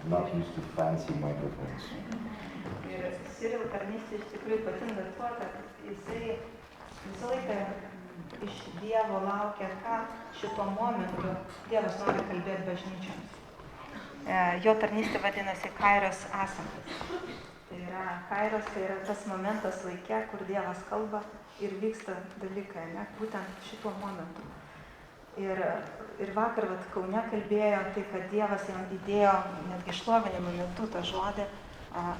not used to fancy microphones. Ir Cyril tarnystė iš tikrųjų ypatinga tuo, kad jisai visą laiką iš Dievo laukia, ką šituo momentu Dievas nori kalbėti bažnyčioms. Jo tarnystė vadinasi Kairos esantis. Tai yra Kairos, tai yra tas momentas laike, kur Dievas kalba ir vyksta dalykai, ne, būtent šituo momentu. Ir vakar Kaune kalbėjo, tai kad Dievas jam įdėjo netgi šlovinimo metu tą žodį,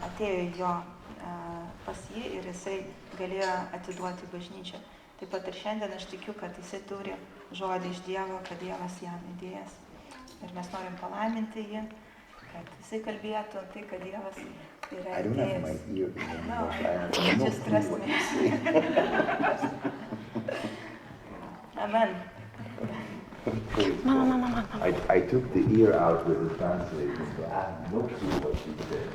atėjo jo pas jį ir jisai galėjo atiduoti bažnyčią. Taip pat ir šiandien aš tikiu, kad jisai turi žodį iš Dievo, kad Dievas jam įdėjęs. Ir mes norim palaiminti jį, kad jisai kalbėtų tai, kad Dievas yra įdėjęs. Just trust me. Amen. I took the ear out with the translation, so I have no clue what she said.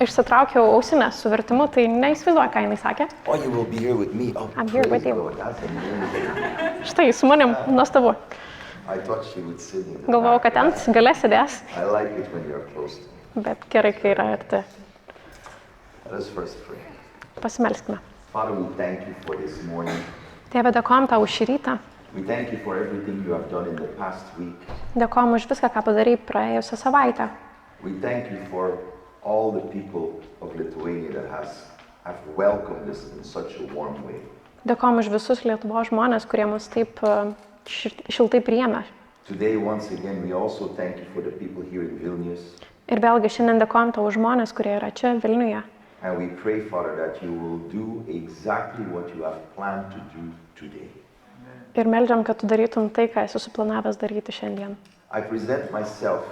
Išsitraukiau ausinės su vertimu, tai neįsivaizduoju, ką jinai sakė. Oh, you will be here with me. Oh, I'm here with you. Lord, that's amazing. Štai, su manim, nuostabu. I thought she would sit in the Galvojau, kad ten gale sėdės, I like it when you're close to me. bet gerai, kai yra arti. Let us first pray. Pasimelskime. Father, we thank you for this morning. Tėve, dėkojom tau už šį rytą. We thank you for everything you have done in the past week. Dėkojom už viską, ką padarai praėjusią savaitę. We thank you for all the people of Lithuania that have welcomed us in such a warm way. Dėkojom už visus Lietuvos žmonės, kurie mus taip šiltai priėmė. Today, once again, we also thank you for the people here in Vilnius. Ir vėlgi šiandien dėkojom tau už žmonės, kurie yra čia Vilniuje. And we pray, Father, that you will do exactly what you have planned to do today. Ir meldžiam, kad tu darytum tai, ką esi suplanavęs daryti šiandien. I present myself.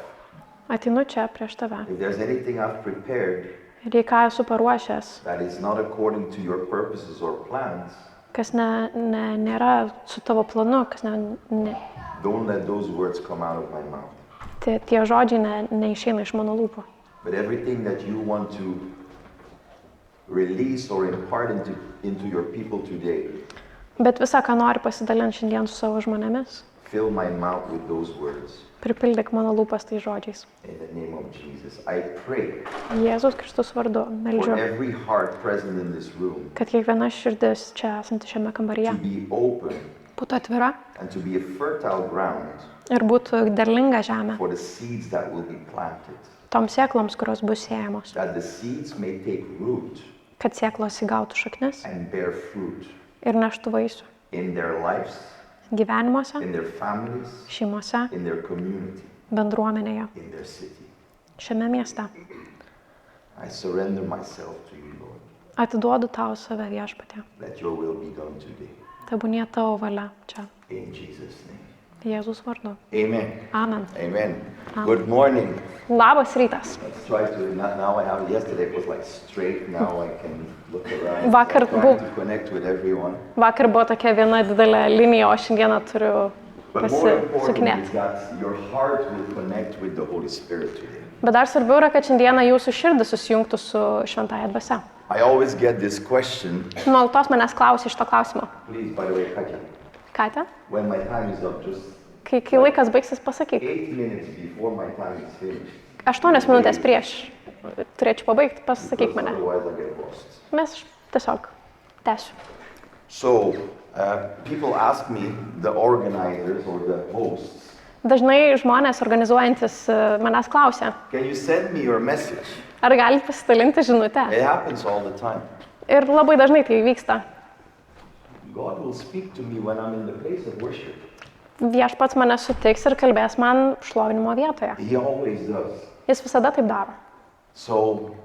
Ateinu čia prieš tave. If there's anything I've prepared Ir jei ką esu paruošęs, that is not according to your purposes or plans, kas nėra su tavo planu, kas don't let those words come out of my mouth. tie žodžiai neišeina iš mano lūpų. But everything that you want to release or impart into your people today, Bet visą, ką nori pasidalinti šiandien su savo žmonėmis, fill my mouth with those words. pripildyk mano lūpas tai žodžiais. In the name of Jesus, I pray Jėzus Kristus vardu for meldžiu, every heart present in this room kad kiekviena širdis čia esanti šiame kambaryje to be open būtų atvira and to be a fertile ground ir būtų derlinga žemė for the seeds that will be planted, toms sėkloms, kurios bus siejamos, that the seeds may take root kad sėklos įgautų šaknis and bear fruit ir neštų vaisių in their lives, gyvenimuose, in their families, šeimose, in their community, bendruomenėje, in their city. šiame mieste. I surrender myself to you, Lord. Atiduodu tau save Viešpatie. Let your will be done today. Tebūnie tavo valia čia. In Jesus' name. Jėzus vardu. Amen. Amen. Amen. Good morning. Labas rytas. Let's try to, now I have, yesterday it was like straight, now I can look around. Vakar I'm trying to connect with everyone. Vakar buvo tokia viena didelė linija, o šiandieną turiu But more important is pasisukinėti. that your heart will connect with the Holy Spirit today. Bet dar svarbiau yra, kad šiandieną jūsų širdis susijungtų su Šventąja Dvasia. I always get this question. Nuolatos manęs klausia iš to klausimo. Please, by the way, Katja, Katė, when my time is up, just kai laikas baigsis, pasakyk. 8 minutes before my time is finished. 8 minutės prieš turėčiau pabaigti, pasakyk Because mane. otherwise I get lost. Mes tiesiog tęsiu. So, people ask me, the organizers or the hosts, Dažnai žmonės organizuojantis manęs klausia, can you send me your message? ar galite pasidalinti žinutę? It happens all the time. Ir labai dažnai tai vyksta. God will speak to me when I'm in the place of worship. Viešpats mane sutiks ir kalbės man šlovinimo vietoje. He always does. Jis visada taip daro. So,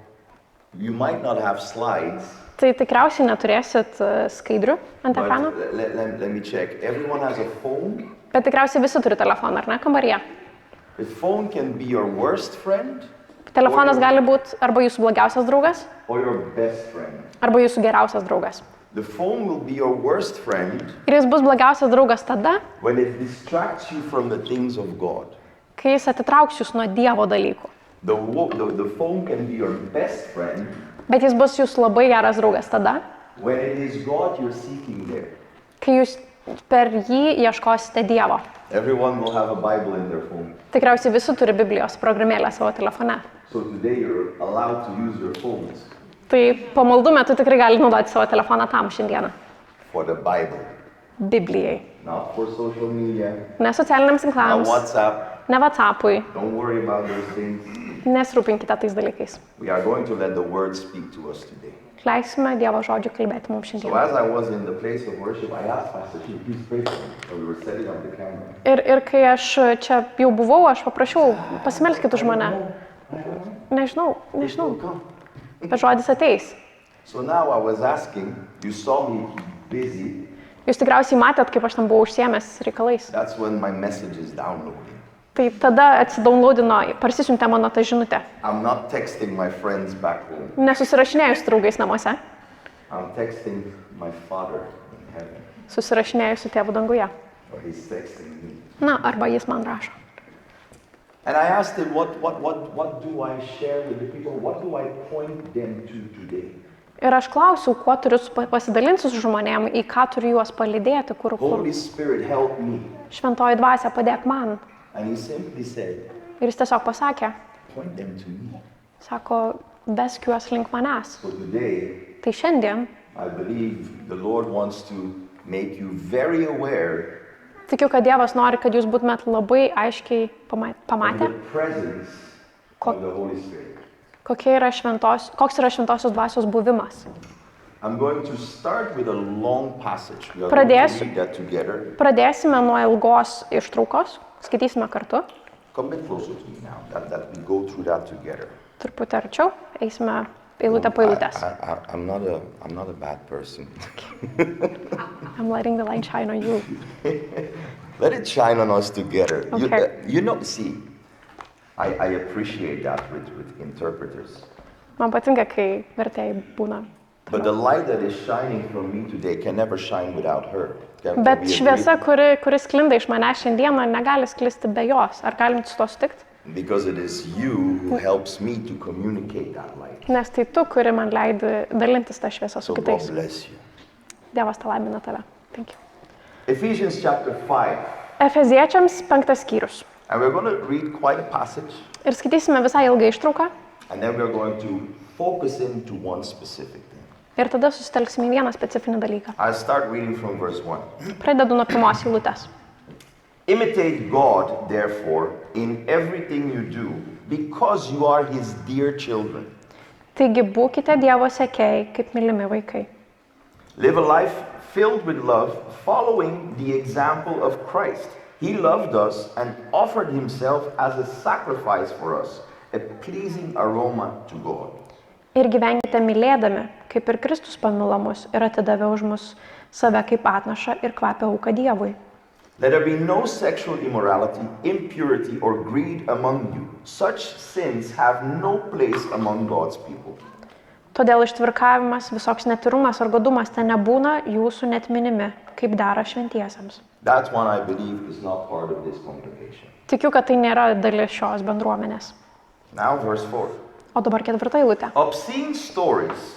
you might not have slides, Tai tikriausiai neturėsit skaidrių ant but ekrano, let me check. Everyone has a phone. bet tikriausiai visi turi telefoną, ar ne, kambaryje. The phone can be your worst friend Telefonas gali būti arba jūsų blogiausias draugas, or your best friend. arba jūsų geriausias draugas. The phone will be your worst friend Ir jis bus blogiausias draugas tada, when it distracts you from the things of God. kai jis atitrauks jūs nuo Dievo dalykų. The phone can be your best friend Bet jis bus jūsų labai geras draugas tada, when it is God you're seeking there. kai jūs per jį ieškosite Dievo. Everyone will have a Bible in their phone. Tikriausiai visi turi Biblijos programėlę savo telefone. So today you're allowed to use your phones Tai pamaldų metu tikrai gali naudoti savo telefoną tam šiandieną. for the Bible. Biblijai. Not for social media, Ne socialiniams not tinklams, WhatsApp. ne WhatsAppui. Don't worry about those things. Nesirūpinkite tais dalykais. We are going to let the Word speak to us today. Leisime Dievo žodžių kalbėti mums So šiandieną. as I was in the place of worship, I asked Pastor Chief, please pray for me. So we were setting up the camera. Ir kai aš čia jau buvau, aš paprašiau, pasimelskit už mane. Nežinau. Come. Bet žodis ateis. So now I was asking, you saw me busy. Jūs tikriausiai matėt, kaip aš tam buvau užsiėmęs reikalais. That's when my message is downloading. Tai tada atsidownloadino, parsisiuntė mano tą žinutę. I'm not texting my friends back home. Nesusirašinėjau su draugais namuose, I'm texting my Father in heaven. susirašinėjau su tėvu danguje. Or he's texting me. Na, arba jis man rašo. And I asked him, what do I share with the people? What do I point them to today? Ir aš klausiau, kuo turiu pasidalinti su žmonėm, į ką turiu juos palydėti, kur Holy Spirit, help me. šventoji dvasia padėk man. And he simply said, Ir jis tiesiog pasakė, point them to me. sako, vesk juos link manęs. So today, Tai šiandien I believe the Lord wants to make you very aware tikiu, kad Dievas nori, kad jūs būtumėt labai aiškiai of pamatę, the presence of the Holy Spirit. koks yra šventosios dvasios buvimas. I'm going to start with a long passage. We are Pradėsiu. going to read that together. Pradėsime nuo ilgos ištraukos, skaitysime kartu, Come a bit closer to me now, that we go through that together. truputį arčiau, eisime eilutę po eilutės. I'm not a bad person. I'm letting the light shine on you. Let it shine on us together. Okay. You know, see, I appreciate that with interpreters. Man patinka, kai vertėjai būna. But the light that is shining from me today can never shine without her. Can Bet we agree? šviesa, kuri sklinda iš manęs šiandieną, negali sklisti be jos. Ar galim su to sutikti? Because it is you who helps me to communicate that light. Nes tai tu, kuri man leidi dalintis tą šviesą So su God kitais. bless you. Dievas te laimina tave. Thank you. Ephesians chapter 5. Efeziečiams 5 skyrius. And we're going to read quite a passage. Ir skaitysime visai ilgą ištrauką. And then we're going to focus into one specific thing. Ir tada susitelksime į vieną specifinį dalyką. I'll start reading from verse 1. Pradedu nuo pirmos eilutės. Imitate God, therefore, in everything you do, because you are his dear children. Taigi būkite Dievo sekėjai, kaip mylimi vaikai. Live a life filled with love, following the example of Christ. He loved us and offered himself as a sacrifice for us, a pleasing aroma to God. Ir gyvenkite mylėdami, kaip ir Kristus pamilo mus ir atidavė už mus save kaip atnašą ir kvapę auką Dievui. Let there be no sexual immorality, impurity, or greed among you. Such sins have no place among God's people. Todėl ištvirkavimas, visoks netyrumas ar godumas ten nebūna jūsų net minimi, kaip dera šventiesiems. That one, I believe, is not part of this congregation. Tikiu, kad tai nėra dalis šios bendruomenės. Now, verse 4. O dabar 4 eilutė. Obscene stories,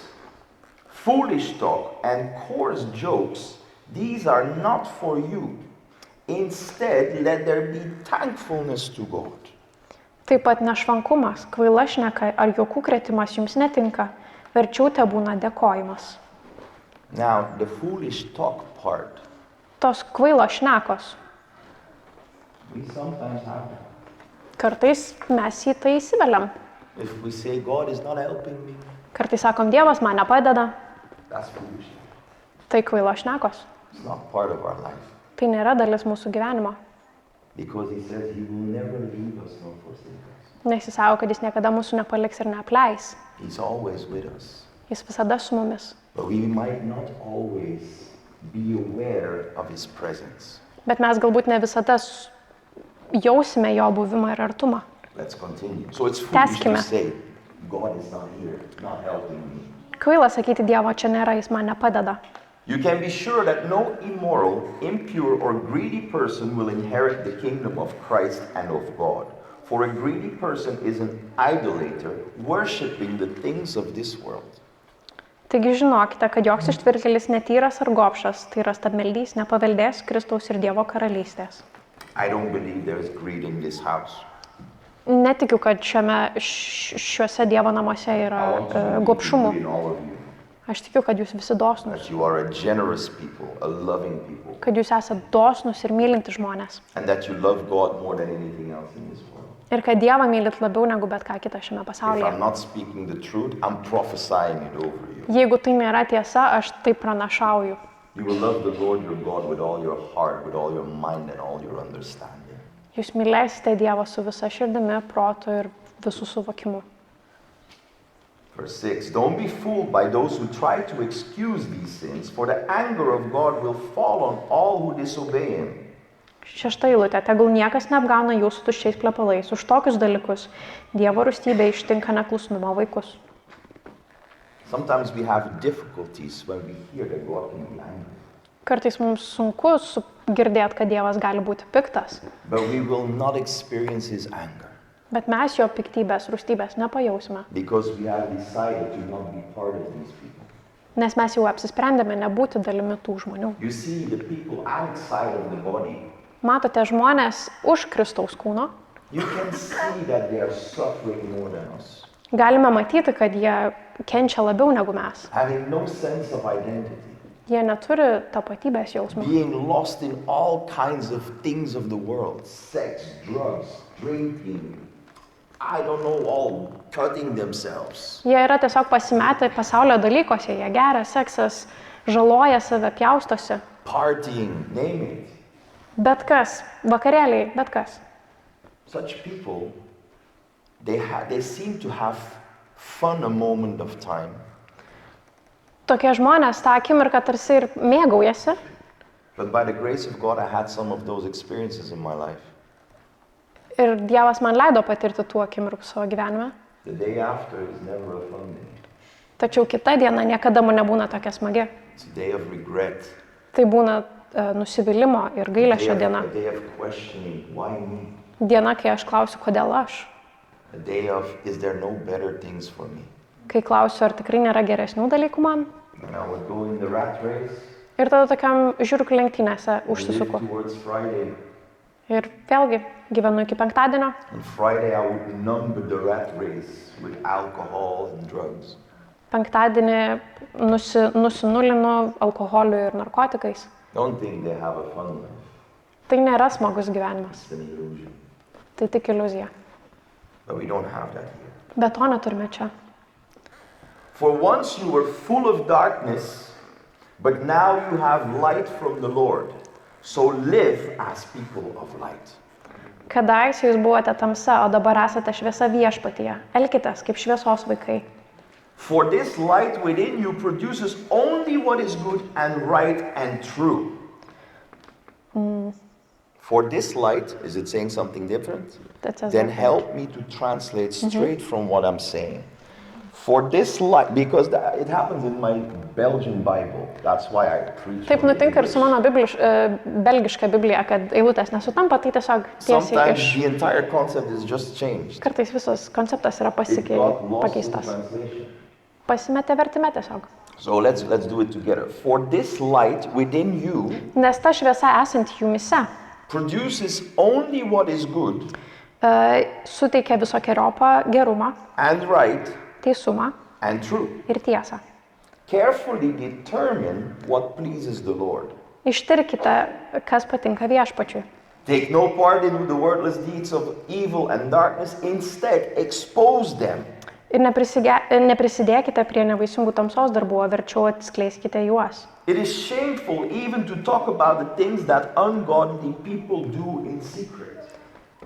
foolish talk, and coarse jokes, these are not for you. Instead, let there be thankfulness to God. Taip pat nešvankumas, kvaila šneka ar juokų krėtimas jums netinka, verčiau te būna dėkojimas. Now, the foolish talk part, Tos kvailo šnekos. we sometimes have that. Kartais mes į tai įsiveliam. If we say, God is not helping me, Kartais sakom, Dievas man nepadeda. that's foolish. Tai kvailo šnekos. It's not part of our life. Tai nėra dalis mūsų gyvenimo. Because he says he will never leave us nor forsake us. Nes jis sako, kad jis niekada mūsų nepaliks ir neapleis. He's always with us. Jis visada su mumis. But we might not always be aware of his presence. Bet mes galbūt ne visada jausime jo buvimą ir artumą. Let's continue. So it's foolish to Tęskime. say, God is not here, not helping me. Kvaila sakyti, Dievo čia nėra, jis man nepadeda. You can be sure that no immoral, impure, or greedy person will inherit the kingdom of Christ and of God. For a greedy person is an idolater, worshipping the things of this world. Taigi žinokite, kad joks ištvirkėlis netyras ar gobšas, tai yra stabmeldys, nepaveldės Kristaus ir Dievo karalystės. I don't believe there is greed in this house. Netikiu, kad šiuose Dievo namuose I yra want to believe gobšumų. in all of you. Aš tikiu, kad jūs visi dosnus, That you are a generous people, a loving people. kad jūs esate dosnus ir mylinti žmonės. And that you love God more than anything else in this world. Ir kad Dievą mylit labiau negu bet ką kitą šiame If pasaulyje. I'm not speaking the truth, I'm prophesying it over you. Jeigu tai nėra tiesa, aš tai pranašauju. You will love the Lord your God with all your heart, with all your mind and all your understanding. Jūs mylėsite Dievą su visa širdimi, protu ir visų suvokimu. Verse 6, don't be fooled by those who try to excuse these sins, for the anger of God will fall on all who disobey him. 6 eilutė. Tegul niekas neapgauna jūsų tuščiais plepalais. Už tokius dalykus Dievo rūstybė ištinka neklusnumo vaikus. Sometimes we have difficulties when we hear that God can be angry. Kartais mums sunku girdėti, kad Dievas gali būti piktas, But we will not experience his anger bet mes jo piktybės, rūstybės nepajausime, because we have decided to not be part of these people. nes mes jau apsisprendėme nebūti dalimi tų žmonių. You see, the people outside of the body, Matote žmonės už Kristaus kūno, you can see that they are suffering more than us, galime matyti, kad jie kenčia labiau negu mes. having no sense of identity, Jie neturi tapatybės jausmo. being lost in all kinds of things of the world, sex, drugs, drinking, I don't know, all cutting themselves. Jie yra tiesiog pasimetę pasaulio dalykose, jie geria, seksas, žaloja save, pjaustosi. Partying, name it. Bet kas, vakarėliai, bet kas. Such people, they seem to have fun a moment of time, Tokie žmonės tą akimirką tarsi ir mėgaujasi, but by the grace of God, I had some of those experiences in my life. ir Dievas man leido patirti tų akimirkų savo gyvenime. The day after is never a fun day. Tačiau kita diena niekada man nebūna tokia smagi. It's a day of regret, Tai būna nusivylimimo ir gailesčio diena. a day of questioning, why me? Diena, kai aš klausiu, kodėl aš. A day of, is there no better things for me? Kai klausiu, ar tikrai nėra geresnių dalykų man. And I would go in the rat race, Ir tada tokiam žiūrėk lenktynėse and live užsisuku. towards Friday. Ir vėlgi gyvenu iki penktadienio. On Friday, I would number the rat race with alcohol and drugs. Penktadienį nusinulinu alkoholiu ir narkotikais. Don't think they have a fun life. Tai nėra smagus gyvenimas. It's an illusion. Tai tik iliuzija. But we don't have that here. Bet to neturime čia. For once you were full of darkness, but now you have light from the Lord. So live as people of light. Kadaise jūs buvote tamsa, o dabar esate šviesa viešpatyje. Elkitės kaip šviesos vaikai. For this light within you produces only what is good and right and true. For this light, is it saying something different? That says Then that. help me to translate straight from what I'm saying. For this light, because it happens in my Belgian Bible, that's why I preach. Taip from the nutinka ir su English. mano belgiška Biblija, kad eilutės nesutampa, tai tiesiog tiesiai Sometimes iš... the entire concept is just changed. Kartais visas konceptas yra It got lost in pakeistas. translation. Pasimetė vertime tiesiog. So let's do it together. For this light within you Nes ta šviesa esanti jumise produces only what is good suteikia visokiojopą gerumą, and right teisumą and true. ir tiesą. Carefully determine what pleases the Lord. Ištirkite, kas patinka viešpačiui. Take no part in the wordless deeds of evil and darkness. Instead, expose them. Ir neprisidėkite prie nevaisingų tamsos darbų, o verčiau atskleiskite juos. It is shameful even to talk about the things that ungodly people do in secret.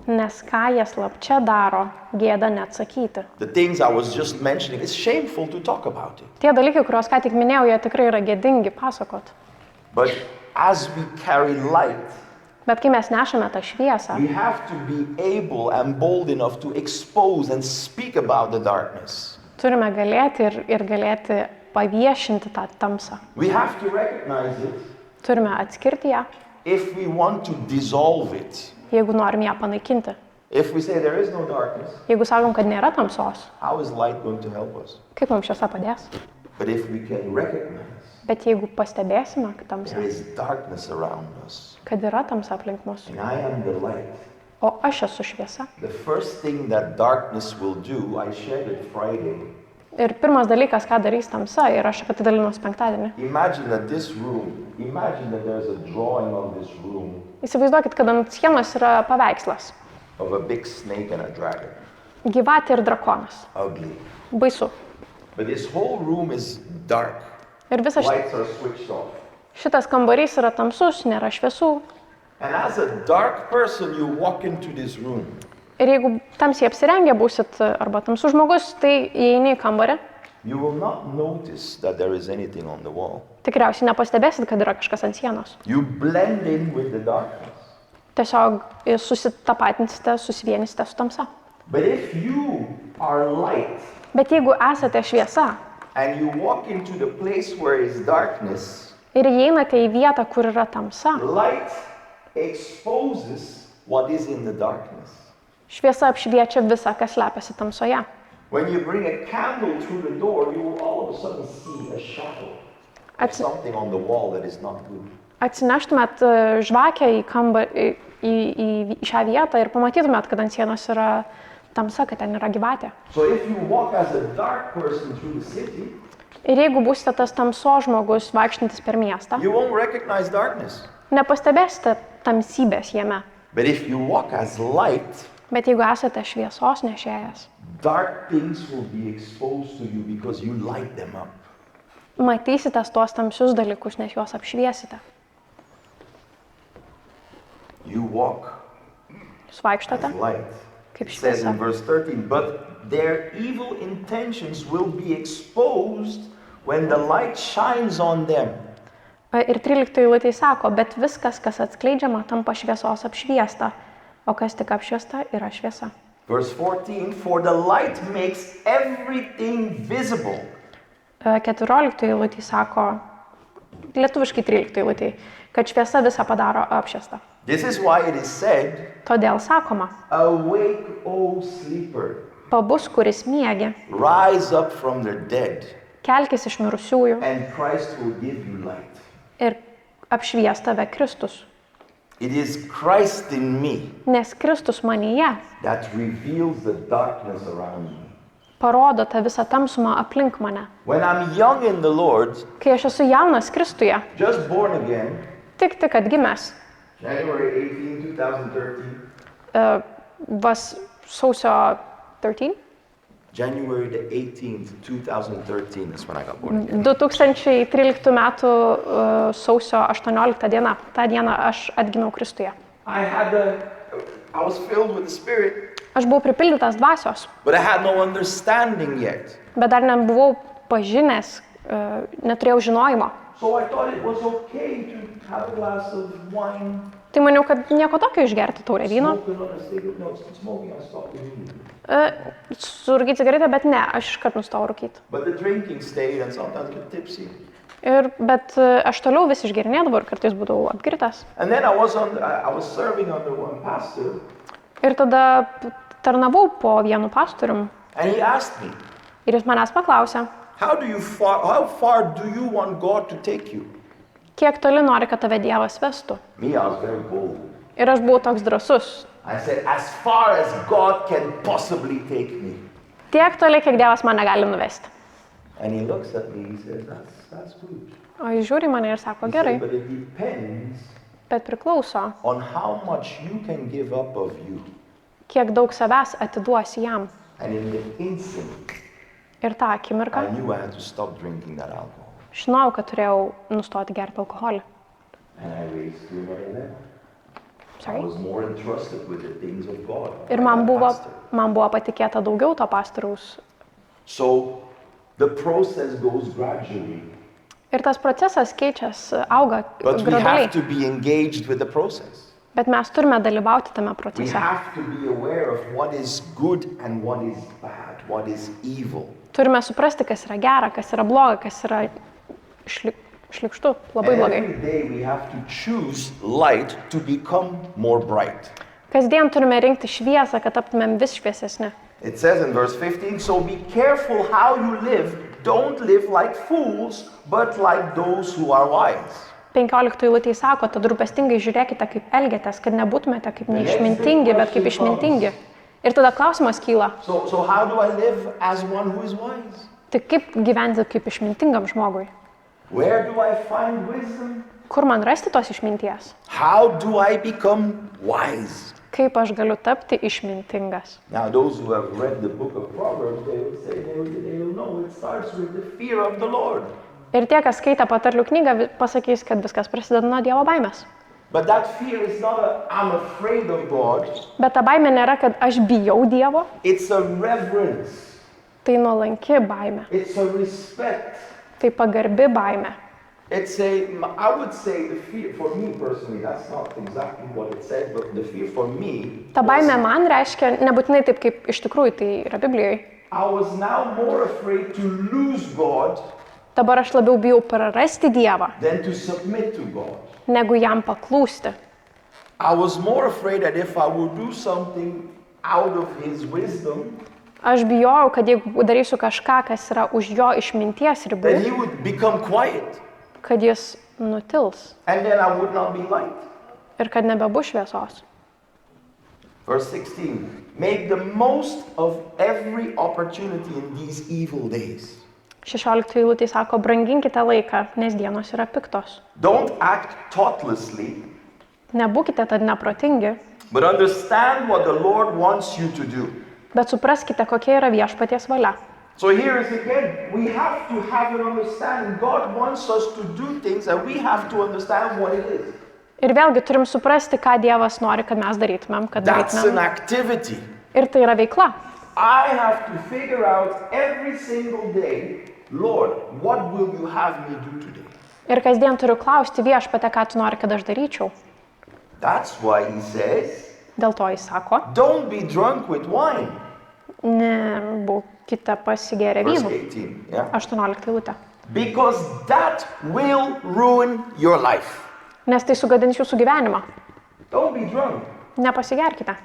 Nes ką jie slapčia daro, gėda neatsakyti. The things I was just mentioning, it's shameful to talk about it. Tie dalykai, kuriuos ką tik minėjau, jie tikrai yra gėdingi pasakot. But as we carry light, Bet kai mes nešame tą šviesą, we have to be able and bold enough to expose and speak about the darkness. turime galėti ir galėti paviešinti tą tamsą. We have to recognize it Turime atskirti ją, if we want to dissolve it. jeigu norim ją panaikinti. If we say there is no darkness, Jeigu sakom, kad nėra tamsos, how is light going to help us? kaip mums šviesa padės? But if we can recognize Bet jeigu pastebėsime tamsą, there is darkness around us, kad yra tamsa aplink mus, and I am the light, o aš esu šviesa. the first thing that darkness will do, I shared it Friday. Ir pirmas dalykas, ką darys tamsa, ir aš apie tai dalinuosi penktadienį. Imagine that there's a drawing on this room Įsivaizduokit, kad ant sienos yra paveikslas. of a big snake and a dragon. Gyvatė ir drakonas. Ugly. Baisu. But this whole room is dark. Ir visas Lights are switched off. šitas kambarys yra tamsus, nėra šviesų. And as a dark person, you walk into this room. Ir jeigu tamsiai apsirengę būsit arba tamsus žmogus, tai įeini į kambarį, You will not notice that there is anything on the wall. tikriausiai nepastebėsit, kad yra kažkas ant sienos. You blend in with the darkness. Tiesiog susitapatinsite, susivienysite su tamsa. But if you are light Bet jeigu esate šviesa and you walk into the place where is darkness, ir įeinate į vietą, kur yra tamsa, light exposes what is in the darkness. šviesa apšviečia visą, kas slepiasi tamsoje. When you bring a candle through the door, you will all of a sudden see a shadow of something on the wall that is not good. Atsineštumėt žvakę į kambarį, į šią vietą ir pamatytumėt, kad ant sienos yra tamsa, kad ten yra gyvatė. So if you walk as a dark person through the city, Ir jeigu būsite tas tamsos žmogus vaikštantis per miestą, you won't recognize darkness. nepastebėsite tamsybės jame. But if you walk as light, Bet jeigu esate šviesos nešėjas, dark things will be exposed to you because you light them up. matysite tuos tamsius dalykus, nes juos apšviesite. You walk Jūs vaikštote as light. kaip It says šviesa. in verse 13, but their evil intentions will be exposed when the light shines on them. Ir 13 eilutėje sako, bet viskas, kas atskleidžiama, tampa šviesos apšviesta, o kas tik apšviesta, yra šviesa. Verse 14, for the light makes everything visible. 14 eilutėje sako, lietuviškai 13 eilutėje, kad šviesa visą padaro apšviestą. This is why it is said, Todėl sakoma, awake, O sleeper, pabus, kuris miegi, rise up from the dead, kelkis iš mirusiųjų and Christ will give you light. ir apšvies tave Kristus. It is Christ in me Nes Kristus manyje that reveals the darkness around me. parodo tą visą tamsumą aplink mane. When I'm young in the Lord, Kai aš esu jaunas Kristuje, just born again, tik atgimęs, January 18, 2013, vas sausio 13? January the 18th, 2013 is when I got born again. 2013 metų sausio 18 diena. Ta diena aš atgimiau Kristuje. I was filled with the Spirit, Aš buvau pripildytas dvasios, but I had no understanding yet. bet dar nebuvau pažinęs, neturėjau žinojimo. So I thought it was okay to have a glass of wine, Tai maniau, kad nieko tokio išgerti taurę vyno, smoke another cigarette. No, smoking, I stopped immediately. surūkyti cigaretę, bet ne, aš iškart nustojau rūkyti. But the drinking stayed and sometimes get tipsy. Bet aš toliau vis išgerinėdavau ir kartais būdavau apgirtas. And then I was serving under one pastor, Ir tada tarnavau po vienu pastorium and he asked me, ir jis manęs paklausė, how far do you want God to take you? kiek toli nori, kad tave Dievas vestų. Me, I was very bold. Ir aš buvau toks drąsus. I said, as far as God can possibly take me. Tiek toli, kiek Dievas mane gali nuvesti. And he looks at me, he says, that's good. O jis žiūri į mane ir sako, He gerai, said, but it depends bet priklauso, on how much you can give up of you. kiek daug savęs atiduosi jam. And in the instant, Ir tą akimirką I knew I had to stop drinking that alcohol. žinojau, kad turėjau nustoti gerti alkoholį. And I raised to another level. I Sorry. was more entrusted with the things of God. Ir by man that buvo pastor. patikėta daugiau to pastoriaus. So the process goes gradually, Ir tas procesas keičiasi, auga but we have gradualiai. to be engaged with the process. Bet mes turime dalyvauti tame We procese. have to be aware of what is good and what is bad, what is evil. Turime suprasti, kas yra gera, kas yra bloga, kas yra šlikštu, labai And blogai. every day we have to choose light to become more bright. Kasdien turime rinkti šviesą, kad taptumėm vis šviesesni. It says in verse 15, so be careful how you live, don't live like fools, but like those who are wise. 15 eilutėje sako, tad rūpestingai žiūrėkite, kaip elgiatės, kad nebūtumėte kaip neišmintingi, bet kaip išmintingi. Ir tada klausimas kyla, So how do I live as one who is wise? tai kaip gyventi kaip išmintingam žmogui? Where do I find wisdom? Kur man rasti tos išminties? How do I become wise? Kaip aš galiu tapti išmintingas? Now, those who have read the book of Proverbs, they will say, they will know it starts with the fear of the Lord. Ir tie, kas skaitė patarlių knygą, pasakys, kad viskas prasideda nuo Dievo baimės. But that fear is not I'm afraid of God. Bet ta baimė nėra, kad aš bijau Dievo, It's a reverence. tai nuolanki baimė, It's a respect. tai pagarbi baimė. I would say the fear, for me personally, that's not exactly what it says, but the fear for me, Ta baimė man reiškia, nebūtinai taip, kaip iš tikrųjų tai yra Biblijoje. I was now more afraid to lose God Dabar aš labiau bijau prarasti Dievą, than to submit to God. negu jam paklūsti. I was more afraid that if I would do something out of His wisdom, Aš bijojau, kad jeigu darysiu kažką, kas yra už jo išminties that ribų, He would become quiet, kad jis nutils and then I would not be light. ir kad nebebus šviesos. Verse 16, make the most of every opportunity in these evil days. 16 eilutė sako, branginkite laiką, nes dienos yra piktos. Don't act thoughtlessly, Nebūkite tad neprotingi, but understand what the Lord wants you to do. bet supraskite, kokia yra viešpaties valia. So here is again, we have to have an understanding. God wants us to do things and we have to understand what it is. Ir vėlgi turim suprasti, ką Dievas nori, kad mes darytumėm, kad That's an darytumėm. activity. Ir tai yra veikla. I have to figure out every single day, Lord, what will you have me do today? Ir kasdien turiu klausti viešpatę, ką tu nori, kad aš daryčiau. That's why he says, Dėl to jis sako, don't be drunk with wine. nebūkite pasigėrę Verse vynu. 18, yeah? 18 eilutė. Because that will ruin your life. Nes tai sugadins jūsų gyvenimą. Don't be drunk. Nepasigerkite.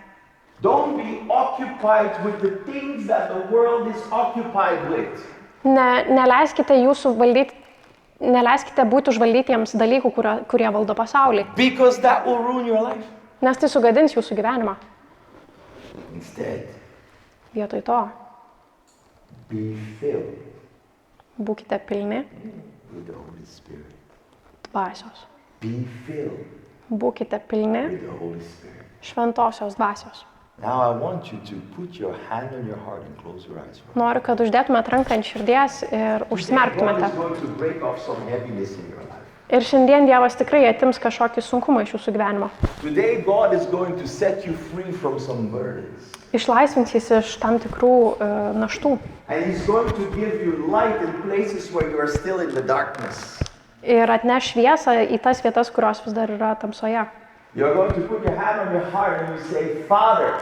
Don't be occupied with the things that the world is occupied with. Neleiskite būti užvaldytiems dalykų, kurie valdo pasaulį. Because that will ruin your life. Nes tai sugadins jūsų gyvenimą. Instead, Vietoj to be filled būkite pilni with the Holy Spirit. dvasios. Be filled Būkite pilni with the Holy Spirit. šventosios dvasios. Now I want you to put your hand on your heart and close your eyes. Noriu, kad uždėtumėt ranką ant širdies ir God užsimerktumėte. is going to break off some heaviness in your life. Ir šiandien Dievas tikrai atims kažkokį sunkumą iš jūsų gyvenimo. Today God is going to set you free from some burdens. Išlaisvins jis iš tam tikrų naštų. And He's going to give you light in places where you are still in the darkness. Ir atneš šviesą į tas vietas, kurios vis dar yra tamsoje. You're going to put your hand on your heart and you say, Father,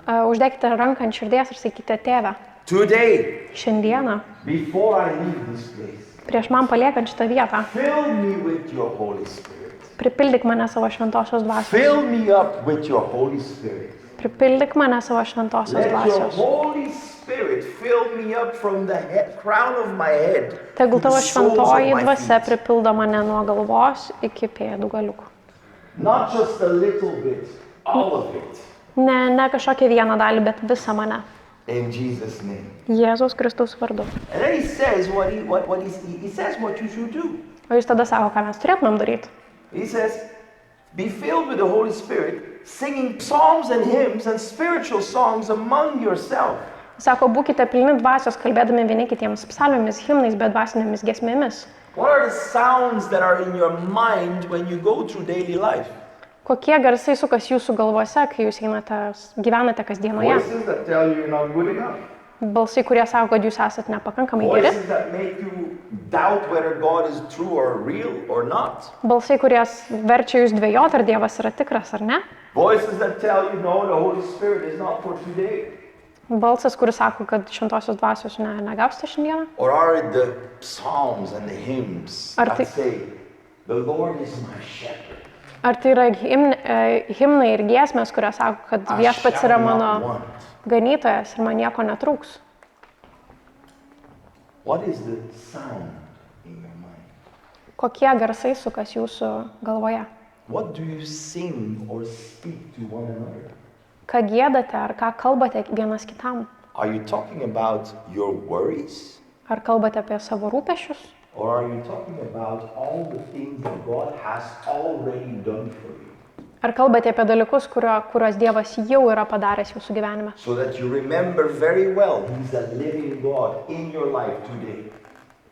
Uždėkite ranką ant širdies ir sakykite, tėve, today, šiandieną, before I leave this place, prieš man paliekant šitą vietą, fill me with your Holy Spirit. pripildyk mane savo šventosios dvasios. Fill me up with your Holy Spirit. Pripildyk mane savo šventosios Let your dvasios. Holy Spirit fill me up from the crown of my head Tegul to tavo the soles of šventoji my dvasia feet. pripildo mane nuo galvos iki pėdų galiukų. Not just a little bit, all of it. Ne kažkokią vieną dalį, bet visą mane. In Jesus' name. Jėzaus Kristaus vardu. And then he says he says what you should do. O jis tada sako, ką mes turėtumėm daryti. He says, be filled with the Holy Spirit, singing psalms and hymns and spiritual songs among yourself. Sako, būkite pilni dvasios, kalbėdami vieni kitiems psalmėmis, himnais, bet dvasinėmis giesmėmis. What are the sounds that are in your mind when you go through daily life? Kokie garsai sukas jūsų galvose, kai jūs gyvenate kasdienoje? Voices that tell you you're not good enough. Balsai, kurie sako, kad jūs esate nepakankamai geri. Voices that make you doubt whether God is true or real or not. Balsai, kurie verčia jūs dvejoti, ar Dievas yra tikras ar ne. Voices that tell you no, the Holy Spirit is not for today. Balsas, kuris sako, kad šventosios dvasios negausite šiandieną. Or are it the psalms and the hymns Ar that tai- say, the Lord is my shepherd. Ar tai yra himnai ir giesmės, kurie sako, kad I viešpats shall yra not mano want. ganytojas ir man nieko netrūks. What is the sound in your mind? Kokie garsai sukas jūsų galvoje? What do you sing or speak to one another? Ką giedate ar ką kalbate vienas kitam? Are you talking about your worries? Ar kalbate apie savo rūpešius? Or are you talking about all the things that God has already done for you? Ar kalbate apie dalykus, kuriuos Dievas jau yra padaręs jūsų gyvenime? So that you remember very well He's a living God in your life today.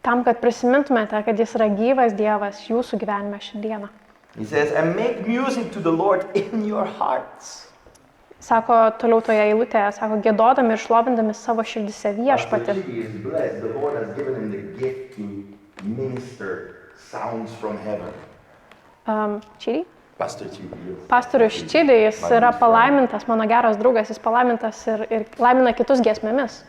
Tam, kad prisimintumėte, kad Jis yra gyvas Dievas jūsų gyvenime šiandieną. He says, and make music to the Lord in your hearts. Sako toliau toje eilutėje, sako, giedodami ir šlovindami savo širdise viešpatį. Pastor Chidi is blessed. The Lord has given him the gift to minister sounds from heaven. Čidį? Pastor Chidi, yes. Pastorius Čidį, jis yra palaimintas, mano geras draugas, jis palaimintas ir laimina kitus giesmėmis.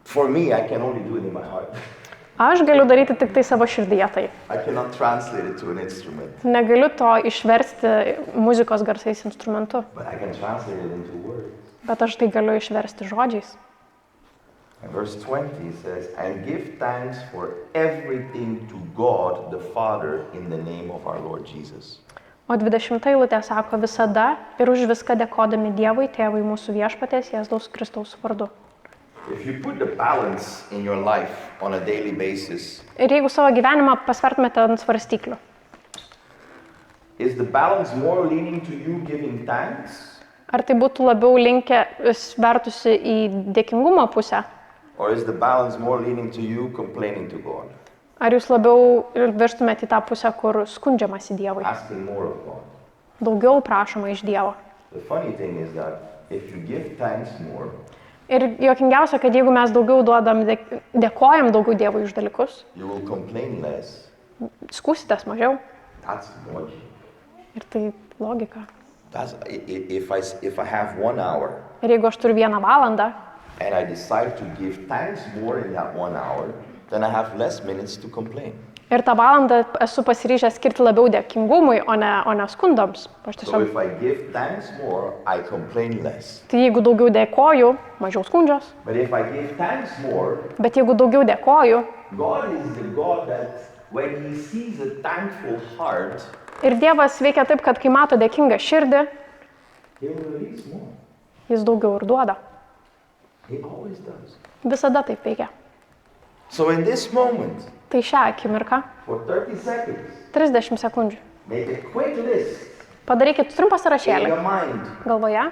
For me, I can only do it in my heart. Aš galiu daryti tik tai savo širdyje tai. I cannot translate it to an instrument, Negaliu to išversti muzikos garsais instrumentu, but I can translate it into words. bet aš tai galiu išversti žodžiais. And verse 20 says, and give thanks for everything to God the Father in the name of our Lord Jesus. O 20 eilutė sako visada ir už viską dėkodami Dievui, Tėvui mūsų viešpaties Jėzaus Kristaus vardu. If you put the balance in your life on a daily basis, Ir jeigu savo gyvenimą pasvertumėte ant svarstyklių, is the balance more leaning to you giving thanks, ar tai būtų labiau linkę svertusi į dėkingumo pusę, or is the balance more leaning to you complaining to God, ar jūs labiau verstumėte į tą pusę, kur skundžiamasi Dievui, asking more of God? daugiau prašoma iš Dievo. The funny thing is that if you give thanks more, Ir juokingiausia, kad jeigu mes daugiau duodam, dėkojam daugiau Dievui už dalykus, you will complain less. skūsitės mažiau. That's logic. Ir tai logika. If I have 1 hour Ir jeigu aš turiu 1 valandą and I decide to give thanks more in that 1 hour, then I have less minutes to complain. ir tą valandą esu pasiryžęs skirti labiau dėkingumui, o ne skundams. Aš So tiesiog, if I give thanks more, I complain less. tai jeigu daugiau dėkoju, mažiau skundžios. But if I give thanks more, Bet jeigu daugiau dėkoju, God is the God that when He sees a thankful heart, ir Dievas veikia taip, kad kai mato dėkingą širdį, He will release more. Jis daugiau ir duoda. He always does. Visada taip veikia. So in this moment, Tai šią akimirką, for 30 seconds, 30 sekundžių, make a quick list padarykit trumpą in sąrašėlį your mind galvoje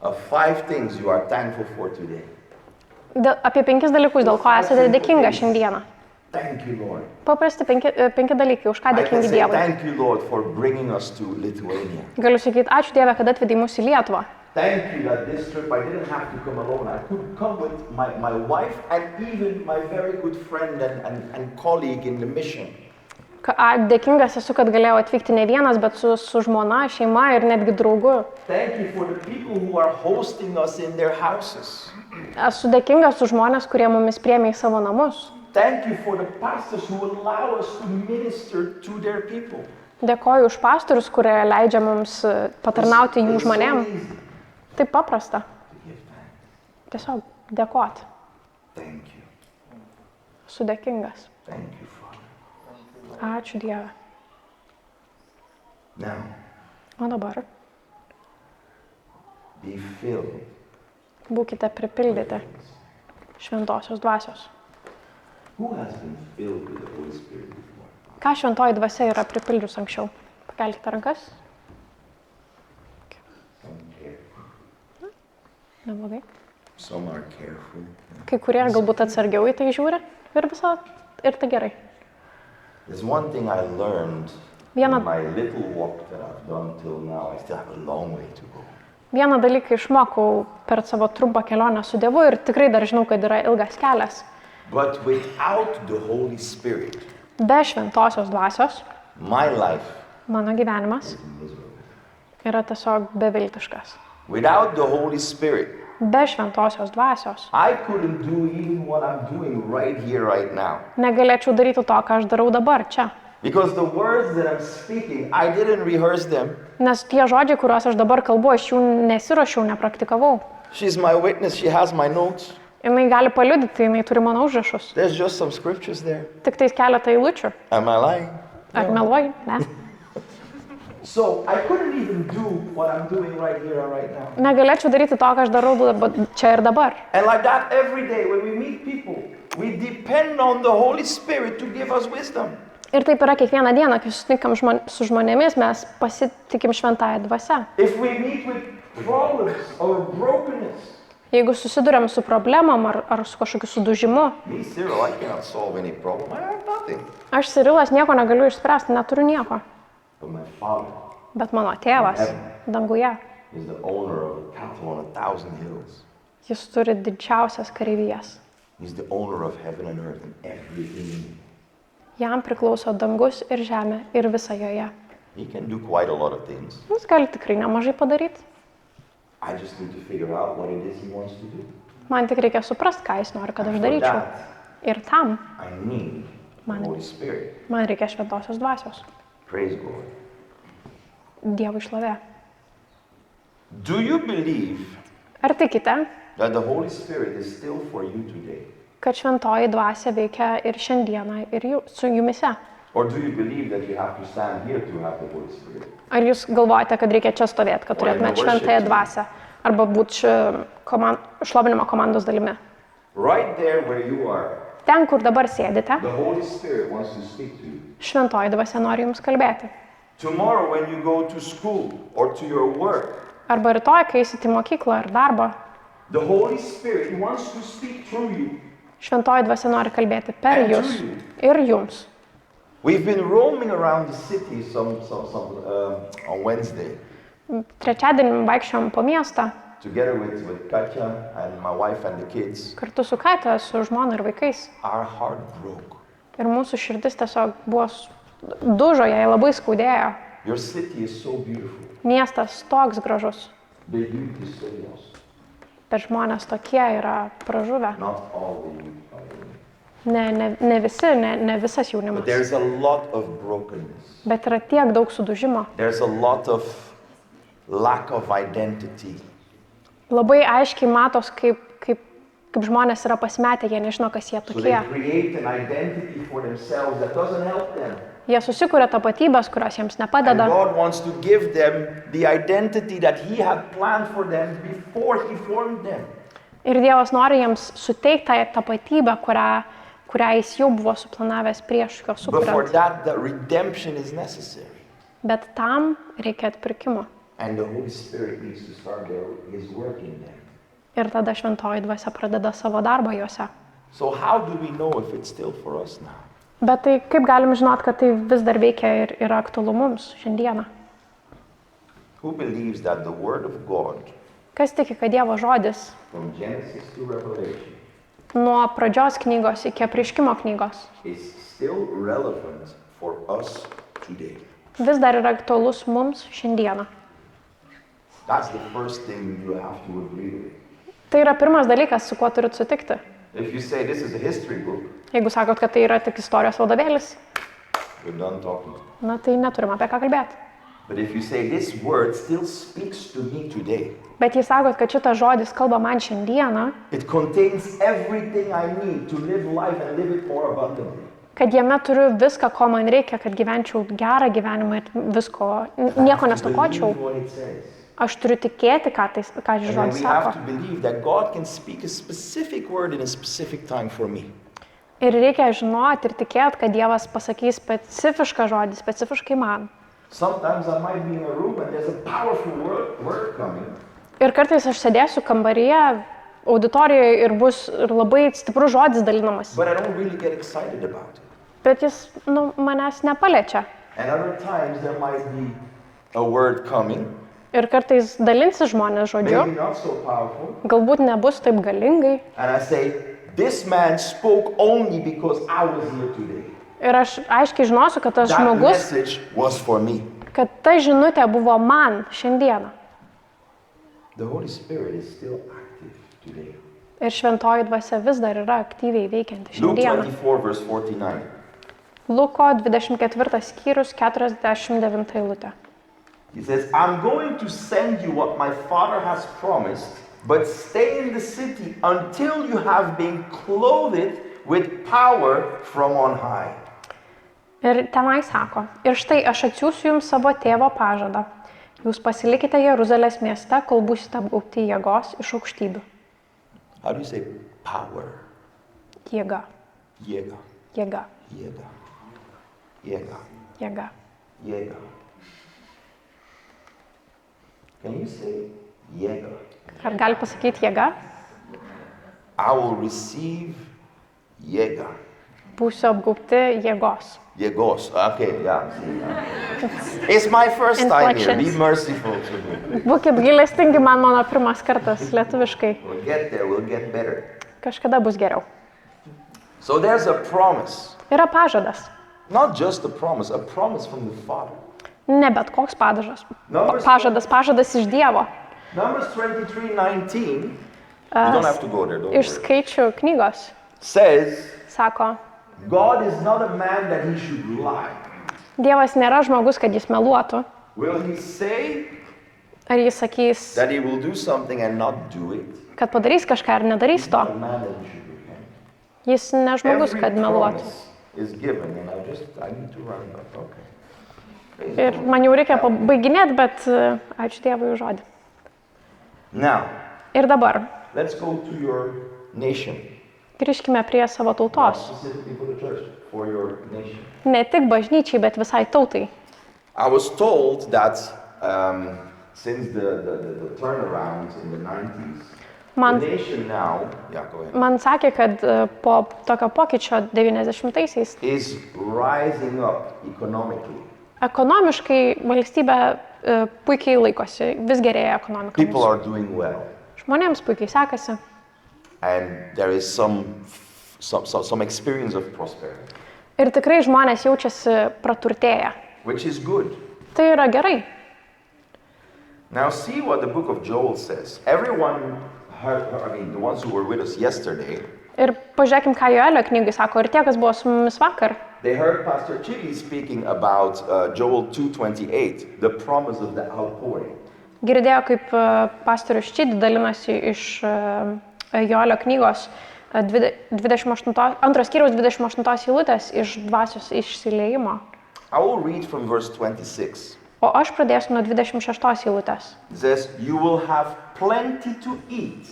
of 5 things you are thankful for today. apie 5 dalykus, dėl ko esate dėkinga šiandieną. Thank you, Lord. Paprasti 5 dalykai, už ką I can dėkingi say Dievui. thank you, Lord, for bringing us to Lithuania. Galiu sakyti, ačiū Dieve, kad atvedei mus į Lietuvą. Thank you that this trip I didn't have to come alone. I could come with my wife and even my very good friend and colleague in the mission. Dėkingas esu, kad galėjau atvykti ne vienas, bet su žmona, šeima ir netgi draugu. Thank you for the people who are hosting us in their houses. Esu dėkingas už žmonės, kurie mumis priėmė į savo namus. Thank you for the pastors who allow us to minister to their people. Dėkoju už pastorius, kurie leidžia mums patarnauti jų It's so žmonėm. easy Taip paprasta. to give thanks. Tiesiog dėkoti. Thank you. Esu dėkingas. Thank you, Father. Ačiū Dieve. Now, O dabar be filled. būkite pripildyti šventosios dvasios. Who has been filled with the Holy Spirit before? Ką šventoji dvasia yra pripildžius anksčiau? Pakelkite rankas. Some careful. Neblogai. Some are careful. Kai kurie galbūt atsargiau į tai žiūri ir tai gerai. There's one thing I learned Viena- in my little walk that I've done till now. I still have a long way to go. Vieną dalyką išmokau per savo trumpą kelionę su Dievu ir tikrai dar žinau, kad yra ilgas kelias. But without the Holy Spirit, Be šventosios dvasios my life mano gyvenimas is miserable. yra tiesiog beviltiškas. Without the Holy Spirit, Be šventosios dvasios I couldn't do even what I'm doing right here, right now. negalėčiau daryti to, ką aš darau dabar čia. Because the words that I'm speaking, I didn't rehearse them. Nes tie žodžiai, kuriuos aš dabar kalbu, aš jų nesiruošiau, nepraktikavau. She's my witness. She has my notes. Jinai gali paliudyti, jinai turi mano užrašus. There's just some scriptures there. Tik tais keletą eilučių. Am I lying? Ar No. meluoji? Ne. So I couldn't even do what I'm doing right here and right now. Negalėčiau daryti to, ką aš darau čia ir dabar. And like that every day when we meet people, we depend on the Holy Spirit to give us wisdom. Ir taip yra kiekvieną dieną, kai susitinkam su žmonėmis, mes pasitikim šventąją dvasią. If we meet with problems or brokenness, Jeigu susidurėm su problemom ar su kažkokiu sudužimu, me, Cyril, I cannot solve any problem. I have nothing. aš Cirilas nieko negaliu išspręsti, neturiu nieko. But my Father Bet mano tėvas danguje, is the owner of the cattle on 1,000 hills. jis turi didžiausias kareivijas. He's the owner of heaven and earth and everything in it. Jam priklauso dangus ir žemė ir visa joje. He can do quite a lot of things. Jis gali tikrai nemažai padaryti. I just need to figure out what it is he wants to do. Man tik reikia suprasti, ką jis nori, kad aš And for daryčiau. that, Ir tam I need the Man- Holy Spirit. man reikia šventosios dvasios. Praise God. Dievo šlovė. Do you believe Ar tikite, that the Holy Spirit is still for you today? kad šventoji dvasia veikia ir šiandieną ir su jumise? Or do you believe that you have to stand here to have the Holy Spirit? Ar jūs galvojate, kad reikia čia stovėti, kad turėtumėte šventąją dvasią arba būti šlovinimo komandos dalimi? Right there where you are, Ten, kur dabar sėdite, the Holy Spirit wants to speak to you. šventoji dvasia nori jums kalbėti. Tomorrow when you go to school or to your work, Arba rytoj, kai eisite į mokyklą ar darbą, the Holy Spirit wants to speak through you. šventoji dvasia nori kalbėti per And jūs to you. ir jums. We've been roaming around the city on Wednesday Trečiadienį vaikščiojom po miestą together with Katja and my wife and the kids. kartu su Katja, su žmona ir vaikais. Our heart broke. Ir mūsų širdis tiesiog buvo dužo, jai labai skaudėjo. Your city is so beautiful. Miestas toks gražus, The youth is so lost. bet žmonės tokie yra pražuvę. Not all the youth, by the way. Ne visi, ne visas jaunimas. But there's a lot of brokenness. Bet yra tiek daug sudužimo. There's a lot of lack of identity. Labai aiškiai matos, kaip žmonės yra pasimetę, jie nežino, kas jie So they tokie. create an identity for themselves that doesn't help them. Jie susikuria tapatybės, kurios jiems And nepadeda. God wants to give them the identity that He had planned for them before He formed them. Ir Dievas nori jiems suteikti tą tapatybę, kurią jis jau buvo suplanavęs prieš juos But for sukuriant. that, the redemption is necessary. Bet tam reikia atpirkimo. And the Holy Spirit needs to start His work in them. Ir tada šventoji dvasia pradeda savo darbą juose. So how do we know if it's still for us now? Bet tai kaip galim žinot, kad tai vis dar veikia ir yra aktualu mums šiandieną? Who believes that the Word of God, Kas tiki, kad Dievo žodis from Genesis to Revelation, nuo pradžios knygos iki apreiškimo knygos is still relevant for us today? vis dar yra aktualus mums šiandieną? That's the first thing you have to agree with. Tai yra pirmas dalykas, su kuo turit sutikti. If you say this is a history book, Jeigu sakot, kad tai yra tik istorijos vadovėlis, we're done talking. na tai neturim apie ką kalbėti. But if you say this word still speaks to me today, Bet jei sakot, kad šitas žodis kalba man šiandieną, it contains everything I need to live life and live it more abundantly. kad jame turiu viską, ko man reikia, kad gyvenčiau gerą gyvenimą ir visko, nieko nestokočiau, Believe what it says. aš turiu tikėti, ką šis And then žodis we sako. have to believe that God can speak a specific word in a specific time for me. Ir reikia žinoti ir tikėti, kad Dievas pasakys specifišką žodį, specifiškai man. Sometimes I might be in a room and there's a powerful word coming, Ir kartais aš sėdėsiu kambaryje, auditorijoje ir bus ir labai stiprus žodis dalinamas. but I don't really get excited about it. Bet jis manęs nepaliečia. And other times there might be a word coming, Ir kartais dalinsis žmonės žodžiu, maybe not so powerful, galbūt nebus taip galingai. and I say, this man spoke only because I was here today. Ir aš aiškiai žinosiu, kad tas That žmogus, message was for me. kad ta žinutė buvo man šiandieną. The Holy Spirit is still active today. Ir šventoji dvasia vis dar yra aktyviai veikianti Luke šiandieną. 24 verse 49. Luko 24 skyrius 49 eilutė. He says, I'm going to send you what my Father has promised, but stay in the city until you have been clothed with power from on high. Ir tenai sako, ir štai aš atsiųsiu jums savo tėvo pažadą. Jūs pasilikite Jeruzalės mieste, kol būsite apgaubti jėgos iš aukštybių. How do you say power? Jėga. Jėga. Jėga. Jėga. Jėga. Jėga. Jėga. Can you say jėga? Ar gali pasakyti jėga? I will receive jėga. Būsiu apgaubti jėgos. Jėgos. Okay, yeah. It's my first time here. Be merciful to me. Būkit gailestingi, mano pirmas kartas lietuviškai. We'll get there. We'll get better. Kažkada bus geriau. So there's a promise. Yra pažadas. Not just a promise from the Father. Ne bet koks pažadas. Pažadas iš Dievo. Numbers 23:19. You don't have to go there. Don't Iš worry. Skaičių knygos Says, sako, God is not a man that he should lie. Dievas nėra žmogus, kad jis meluotų. Will he say Ar jis sakys, that he will do something and not do it? kad padarys kažką ar nedarys to. A man that he should repent. Jis ne žmogus, Every kad meluotų. promise is given, and I need to run back. Okay. Praise Ir God. man jau reikia pabaiginėti, bet ačiū Dievui už žodį. Now, Ir dabar let's go to your nation. grįžkime prie savo Not tautos. specifically for the church, for your nation. Ne tik bažnyčiai, bet visai tautai. I was told that since the turnaround in the 90s, Man, the nation now, yeah, go ahead, man sakė, kad po tokio pokyčio 90-aisiais is rising up economically. ekonomiškai valstybė puikiai laikosi, vis gerėja ekonomika. People mūsų. are doing well, Žmonėms puikiai sekasi and there is some experience of prosperity, ir tikrai žmonės jaučiasi praturtėję. which is good. Tai yra gerai. Now see what the book of Joel says. Everyone heard, the ones who were with us yesterday, Ir pažiūrėkim, ką Joelio knygai sako, ir tie, kas buvo su mumis vakar, they heard Pastor Chidi speaking about Joel 2:28, the promise of the outpouring. girdėjo, kaip pastorius Čidi dalinosi iš Joelio knygos 2 skyriaus 28 eilutės iš dvasios išsiliejimo. I will read from verse 26. O aš pradėsiu nuo 26 eilutės. It says, "You will have plenty to eat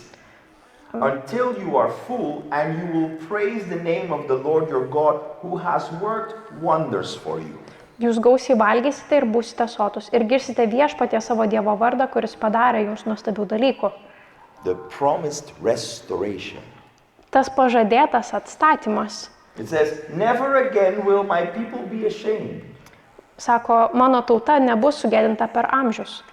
until you are full, and you will praise the name of the Lord your God, who has worked wonders for you." Jūs gausiai valgysite ir būsite sotus ir girsite viešpatie savo Dievo vardą, kuris padarė jums nuostabių dalykų. The promised restoration. Tas pažadėtas atstatymas. It says, "Never again will my people be ashamed. Sako, mano tauta nebus sugėdinta per amžius.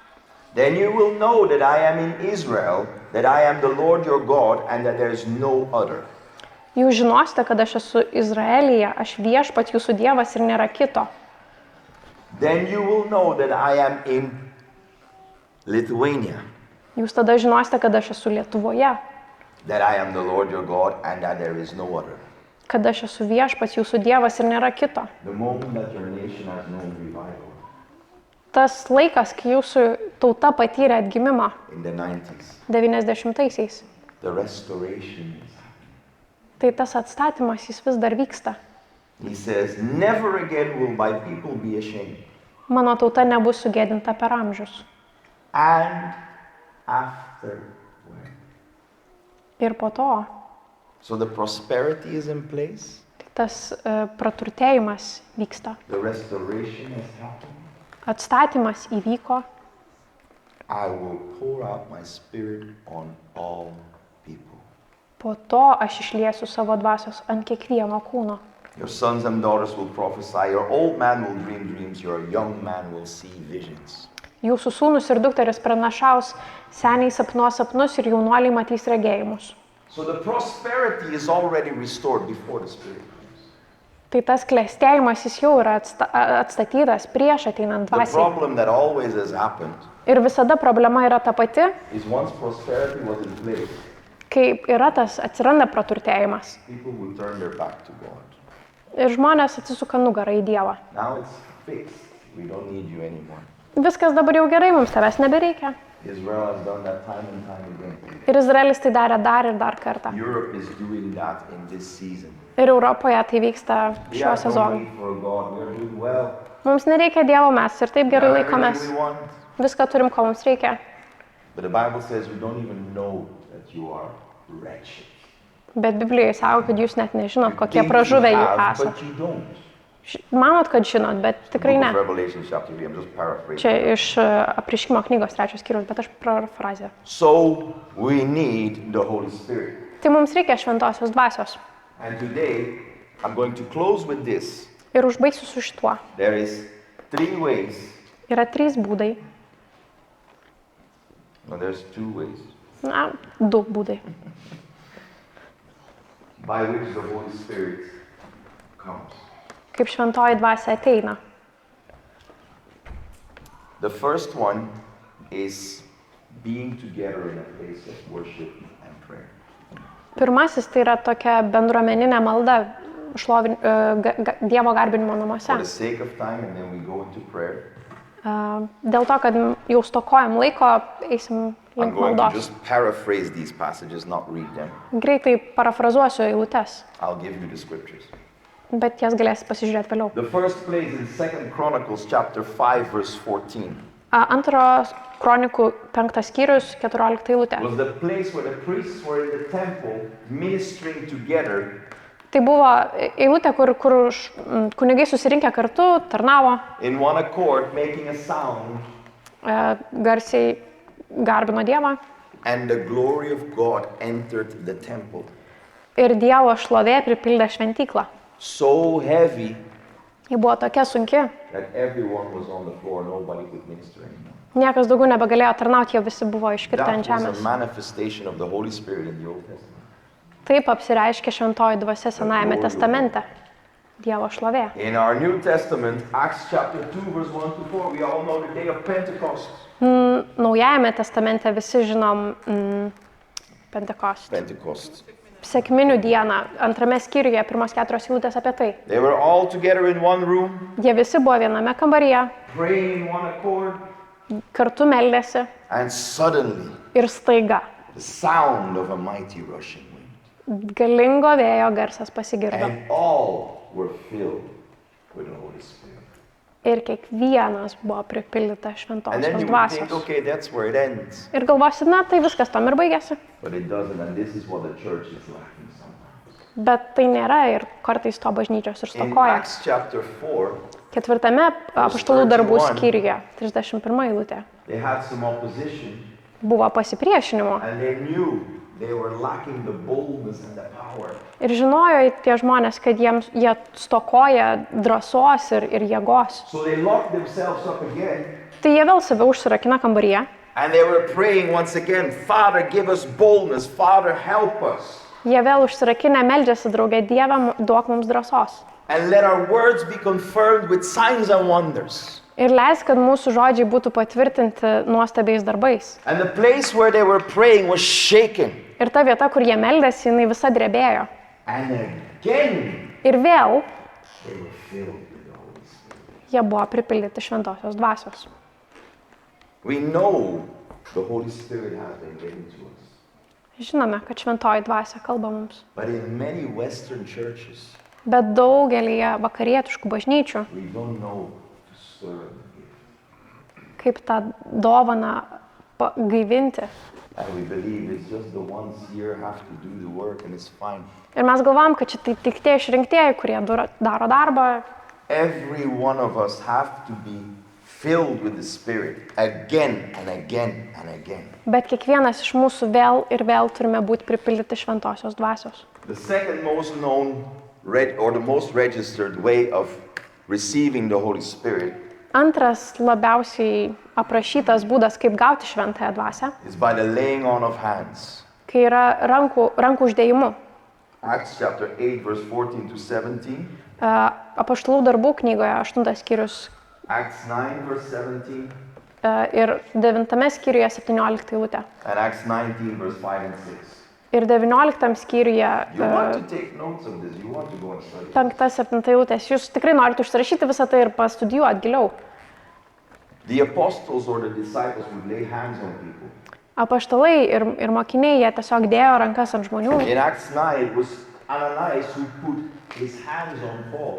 Then you will know that I am in Israel, that I am the Lord your God, and that there is no other." Jūs žinosite, kad aš esu Izraelyje, aš viešpats jūsų Dievas ir nėra kito. Then you will know that I am in Lithuania, Jūs tada žinosite, kad aš esu Lietuvoje, that I am the Lord your God, and that there is no other. kad aš esu viešpats jūsų Dievas ir nėra kito. The moment that your nation has known revival Tas laikas, kai jūsų tauta patyrė atgimimą in the 90s, 90-aisiais, the restoration is happening. tai tas atstatymas jis vis dar vyksta. He says, "Never again will my people be ashamed." Mano tauta nebus sugėdinta per amžius. And afterward. Ir po to So the prosperity is in place, tas praturtėjimas vyksta. the restoration has happened. Atstatymas įvyko. I will pour out my spirit on all people. Po to aš išliesiu savo dvasios ant kiekvieno kūno. Your sons and daughters will prophesy, your old man will dream dreams, your young man will see visions. Jūsų sūnus ir dukteris pranašaus, seniai sapnuos sapnus ir jaunuoliai matys regėjimus. So the prosperity is already restored before the Spirit comes. Tai tas klestėjimas jis jau yra atstatytas prieš ateinant The dvasiai. problem that always has happened Ir visada problema yra ta pati, is once prosperity was in place, kai yra tas atsiranda praturtėjimas. people would turn their back to God. Ir žmonės atsisuka nugarą į Dievą. Now it's fixed. We don't need you anymore. Viskas dabar jau gerai, mums tavęs nebereikia. Israel has done that time and time again. Ir Izraelis tai darė dar ir dar kartą. Europe is doing that in this season. Ir Europoje tai vyksta We šiuo have no sezonu. need for a God. We are doing well. Mums nereikia Dievo, mes ir taip gerai We have laikomės. everything we want. Viską turim, ko mums reikia. But the Bible says you don't even know that you are wretched. Bet Biblijoje sako, kad jūs net nežinot, You kokie think pražuvę you jūs have, esate. but you don't. Manot, kad žinot, bet tikrai Book ne. of Revelation chapter 3, I'm just paraphrasing. Čia iš Apreiškimo knygos 3 skyrius, bet aš parafrazę. So we need the Holy Spirit. Tai mums reikia šventosios dvasios. And today I'm going to close with this. Ir užbaigsiu su šituo. There is 3 ways. Yra 3 būdai. No, there's 2 ways Na, 2 būdai. by which the Holy Spirit comes. Kaip šventoji dvasia ateina. The first one is being together in a place of worship and prayer. Pirmasis tai yra tokia bendruomeninė malda Dievo garbinimo namuose. For the sake of time, and then we go into prayer. Dėl to, kad jau stokojam laiko, eisim I'm link going to maldos. just paraphrase these passages, not read them. Greitai parafrazuosiu eilutes, I'll give you the scriptures. bet jas galėsit pasižiūrėti vėliau. The first place in 2 Chronicles chapter 5 verse 14 Antros kronikų 5 skyrius, 14 eilutė. was the place where the priests were in the temple ministering together Tai buvo eilutė, kur kunigai susirinkę kartu, tarnavo, in one accord, making a sound, garsiai garbino Dievą. and the glory of God entered the temple. Ir Dievo šlovė pripildė šventyklą. So heavy Ji buvo tokia sunki, that everyone was on the floor, nobody could minister anymore. niekas daugiau nebegalėjo tarnauti, jie visi buvo iškritę That ant was žemės. a manifestation of the Holy Spirit in the Old Testament. Taip apsireiškė šventoji dvasia Senajame testamente. Dievo šlovė. In our New Testament, Acts chapter 2 verse 1 to 4, we all know the day of Pentecost. Naujajame testamente visi žinom Pentekost. Pentecost. Sekminių dieną, 2 skyriuje, 1-4 eilutės apie tai. They were all together in one room, Jie visi buvo viename kambaryje, praying in one accord, kartu meldėsi and suddenly ir staiga the sound of a mighty rushing wind. galingo vėjo garsas pasigirdo. And all were filled with the Holy Spirit. Ir kiekvienas buvo pripildyta And then šventosios you would think, dvasios. okay, that's where it ends. Ir galvosi, na, tai viskas tam ir baigėsi. But it doesn't, and this is what the church is lacking sometimes. Bet tai nėra ir kartais to bažnyčios ir In stokoja. Acts chapter 4, 4 apaštalų darbų 31. skyriuje, 31 eilutė, they had some opposition, buvo pasipriešinimo. and they knew they were lacking the boldness and the power. Ir žinojo tie žmonės, kad jie stokoja drąsos ir jėgos. So they locked themselves up again, Tai jie vėl save užsirakina kambaryje. and they were praying once again, Father, give us boldness, Father, help us. Jie vėl užsirakinę meldžiasi draugė, Dieve, duok mums drąsos. And let our words be confirmed with signs and wonders. Ir leis, kad mūsų žodžiai būtų patvirtinti nuostabiais darbais. And the place where they were praying was shaken. Ir ta vieta, kur jie meldėsi, jinai visa drebėjo. And again, Ir vėl they were filled with the Holy Spirit. jie buvo pripildyti šventosios dvasios. We know the Holy Spirit has been given to us. Žinome, kad šventoji dvasia kalba mums. But in many Western churches, Bet daugelį vakarietiškų bažnyčių, we don't know to stir up the gift. kaip tą dovaną gaivinti. And we believe it's just the ones here have to do the work and it's fine. Ir mes galvom, kad čia tai tik tie išrinktieji, kurie daro darbą. Every one of us have to be filled with the Spirit again and again and again. Bet kiekvienas iš mūsų vėl ir vėl turime būti pripildyti šventosios dvasios. The second most known or the most registered way of receiving the Holy Spirit Antras labiausiai aprašytas būdas, kaip gauti šventąją dvasią, is by the laying on of hands. kai yra rankų uždėjimu. Acts chapter 8 verse 14 to 17. Apaštalų darbų knygoje 8 skyrius Acts 9 verse 17. ir 9 skyriuje 17 eilutė. And Acts 19 verse 5 and 6. Ir 19 skyriuje You want to take notes of this. You want to go and study. 5-7 eilutės. Jūs tikrai norite užsirašyti visą tai ir pastudijuoti giliau. The apostles or the disciples would lay hands on people. Apaštalai ir mokiniai, jie tiesiog dėjo rankas ant žmonių. In Acts 9, it was Ananias who put his hands on Paul.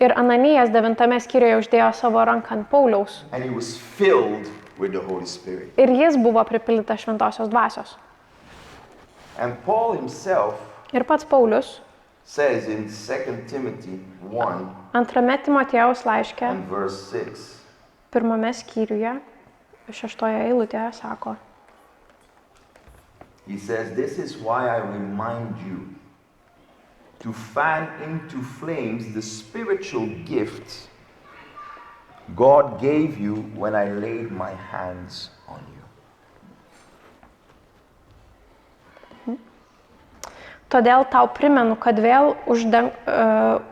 Ir Ananijas 9 skyriuje uždėjo savo ranką ant Pauliaus. And he was filled with the Holy Spirit. Ir jis buvo pripildytas šventosios dvasios. And Paul himself Ir pats Paulius says in 2 Timothy 1 antrame Timotiejaus laiške, and verse 6, 1 skyriuje, 6 eilutėje sako, he says, "This is why I remind you to fan into flames the spiritual gifts God gave you when I laid my hands on you." Todėl tau primenu, kad vėl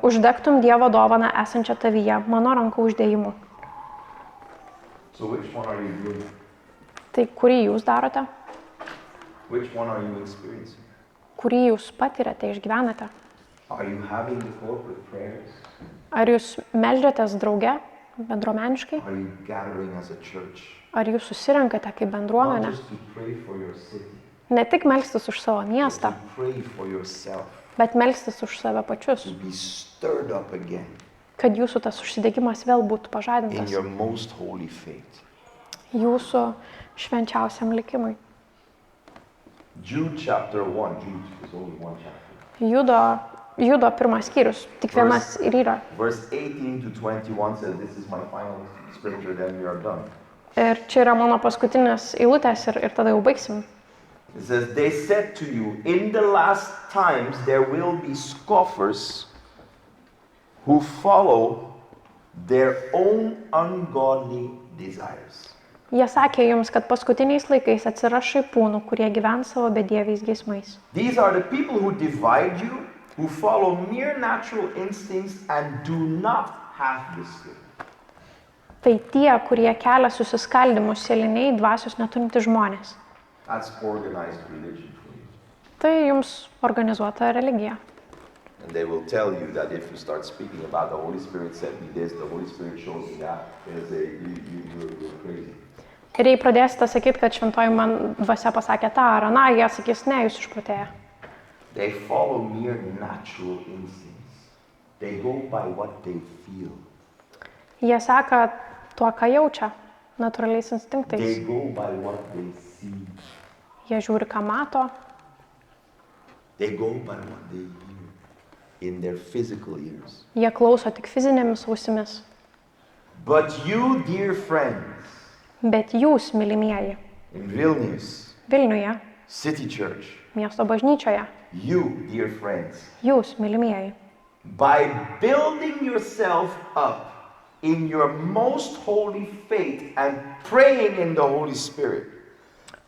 uždegtum Dievo dovaną esančią tavyje, mano rankų uždėjimu. So which one are you doing? Tai kurį jūs darote? Which one are you experiencing? Kurį jūs patiriate, išgyvenate? Are you having the corporate prayers? Ar jūs meldžiatės drauge, bendruomeniškai? Are you gathering as a church? Ar jūs susirenkate kaip Not bendruomenė? just to pray for your city, Ne tik melstis už savo but miestą, to pray for yourself, bet melstis už save pačius, to be stirred up again kad jūsų tas užsidegimas vėl būtų in pažadintas your most holy faith. jūsų švenčiausiam likimui. Jude chapter 1, Jude is only one chapter. Judo 1 skyrius, tik vienas ir yra. Verse 18 to 21 says, this is my final scripture, then we are done. Ir čia yra mano paskutinės eilutės ir tada jau baigsim. It says, they said to you, in the last times there will be scoffers who follow their own ungodly desires. Jie sakė jums, kad paskutiniais laikais atsiras šaipūnų, kurie gyvens savo bedieviais geismais. These are the people who divide you, who follow mere natural instincts and do not have the Spirit. Tai tie, kurie kelia susiskaldimus, sėliniai, dvasios neturintys žmonės. That's organized religion for you. Tai jums organizuota religija. And they will tell you that if you start speaking about the Holy Spirit said me this, the Holy Spirit shows me that, they'll say, you're crazy. Ir jei pradėsite sakyti, kad šventoji man dvasia pasakė tą ar aną, jie sakys, ne, jūs išprotėję. They follow mere natural instincts. They go by what they feel. Jie seka tuo, ką jaučia, natūraliais They instinktais. go by what they see. Jie žiūri, ką mato, They go by what they hear in their physical ears. jie klauso tik fizinėmis ausimis. But you, dear friends, Bet jūs, mylimieji, in Vilnius Vilniuje, City Church, miesto bažnyčioje, you, dear friends, jūs, mylimieji, by building yourself up in your most holy faith and praying in the Holy Spirit,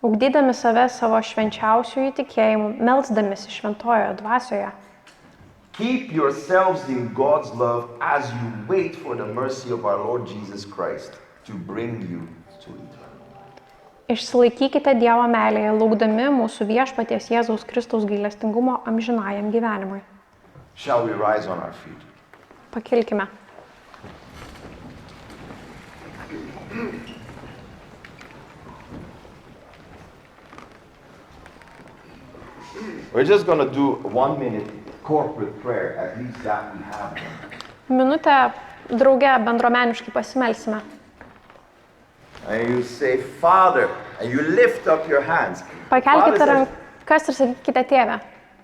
ugdydami save savo švenčiausiųjų tikėjimų, melsdamisi šventojoje dvasioje, keep yourselves in God's love as you wait for the mercy of our Lord Jesus Christ to bring you to eternal life. išsilaikykite Dievo meilėje, laukdami mūsų viešpaties Jėzaus Kristaus gailestingumo amžinajam gyvenimui. Shall we rise on our feet? Pakilkime. We're just going to do 1 minute corporate prayer, at least that we have one. Minutę drauge bendruomeniškai pasimelsime. And you say, Father, and you lift up your hands. Pakelkite Father says, rankas ir sakykite Tėve.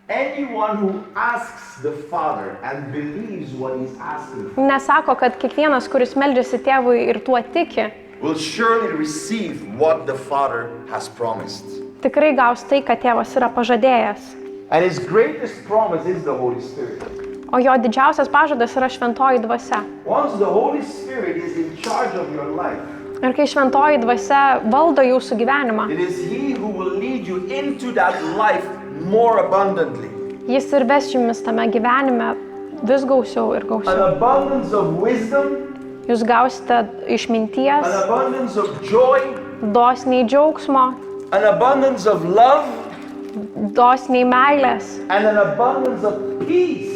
anyone who asks the Father and believes what he's asking for Nesako, kad kiekvienas, kuris meldžiasi Tėvui ir tuo tiki, will surely receive what the Father has promised. tikrai gaus tai, kad Tėvas yra pažadėjęs. And his greatest promise is the Holy Spirit. O jo didžiausias pažadas yra šventoji dvasia. Once the Holy Spirit is in charge of your life, Ir kai šventoji dvasia valdo jūsų gyvenimą, it is he who will lead you into that life more abundantly. jis ir ves jumis tame gyvenime vis gausiau ir An gausiau. abundance of wisdom, Jūs gausite išminties, an abundance of joy, dosniai džiaugsmo, an abundance of love, dosniai meilės and an abundance of peace.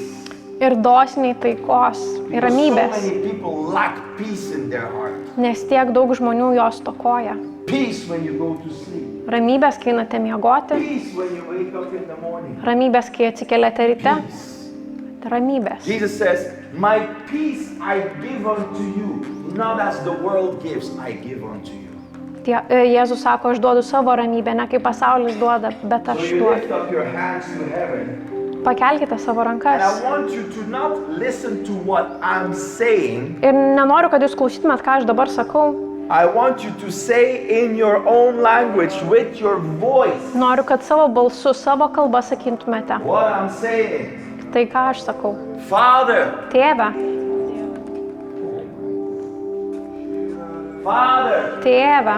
ir dosniai taikos ir Because so ramybės, many people lack peace in their heart. nes tiek daug žmonių jos stokoja. Peace when you go to sleep. Ramybės, kai einate miegoti, Peace when you wake up in the morning. ramybės, kai atsikeliate ryte, Peace. ramybės. Jesus says, my peace I give unto you, not as the world gives, I give unto you. Jėzus sako, aš duodu savo ramybę, ne kaip pasaulis duoda, bet So aš you lift duodu. up your hands to heaven. Pakelkite savo And rankas. I want you to not listen to what I'm saying. Ir nenoriu, kad jūs klausytumėt, ką aš dabar sakau. I want you to say in your own language, with your voice, Noriu, kad savo balsu, savo kalbą sakytumėte. what I'm saying. Tai ką aš sakau. Father, Tėve, Father. tėve.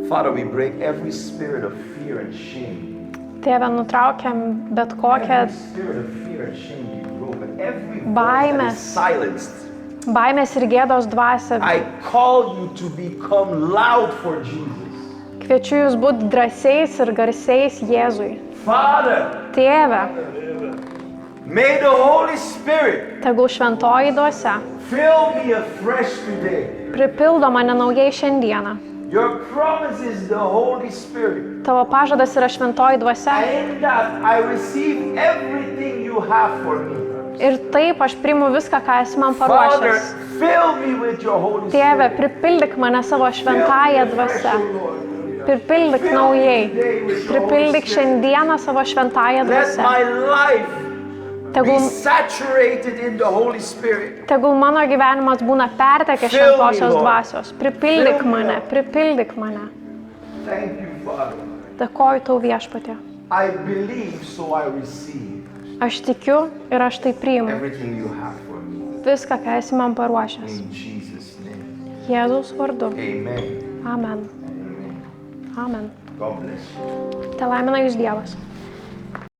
Father, we break every spirit of fear and shame. Tėve, nutraukiam bet kokią Every spirit of fear and shame be broken. Every voice that Baimes. is silenced. baimės ir gėdos dvasią. I call you to become loud for Jesus. Kviečiu jūs būti drąsiais ir garsiais Jėzui. Father, Tėve, may the Holy Spirit tegul šventoji dvasia fill me afresh today. pripildo mane naujai šiandieną. Your promise is the Holy Spirit. Tavo pažadas yra šventoji dvasia. And in that I receive everything you have for me. Ir taip aš priimu viską, ką esi man Father, paruošęs. fill me with your Holy Tėve, Spirit. pripildyk mane savo šventąją dvasią. Pripildyk naujai. Pripildyk šiandieną savo šventąją Let dvasią. my life be Tegul, saturated in the Holy Spirit. tegul mano gyvenimas būna pertekęs Fill me, šventosios Lord. dvasios. Pripildyk Fill me, mane, Lord. pripildyk mane. Thank you, Father. Dėkoju tau viešpatie. I believe, so I receive Aš tikiu ir aš tai priimu. everything you have for me. Viską, ką esi man paruošęs. In Jesus' name. Jėzaus vardu. Amen. Amen. Amen. Amen. God bless you. Te laimina jūs Dievas.